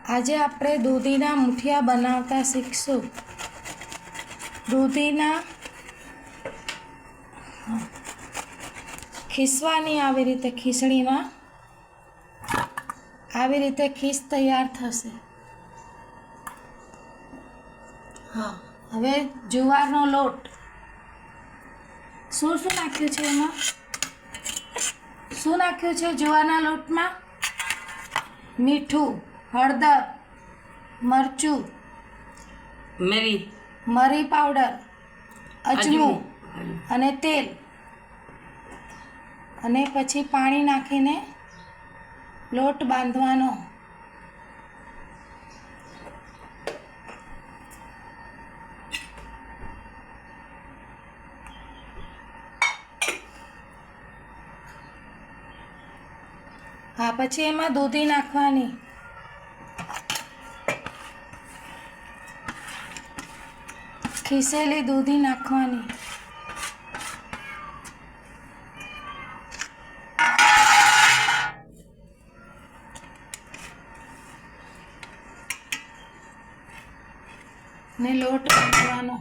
આજે આપણે દૂધીના મુઠિયા બનાવતા શીખશું। દૂધીના ખીસવાની આવી રીતે ખીસણીમાં આવી રીતે ખીસ તૈયાર થશે। હા, હવે જુવારનો લોટ શું નાખ્યું છે એમાં? શું નાખ્યું છે જુવારના લોટમાં? મીઠું, હળદર, મરચું, મરી પાવડર, અજમું અને તેલ, અને પછી પાણી નાખીને લોટ બાંધવાનો। હા, પછી એમાં દૂધી નાખવાની। ખીસેલી દૂધી નાખવાની। ને લોટ બાંધવાનો।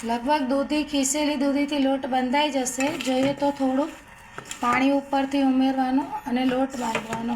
લગભગ દૂધી ખીસેલી દૂધીથી લોટ બંધાઈ જશે। જોઈએ તો થોડું પાણી ઉપરથી ઉમેરવાનું અને લોટ બાંધવાનો।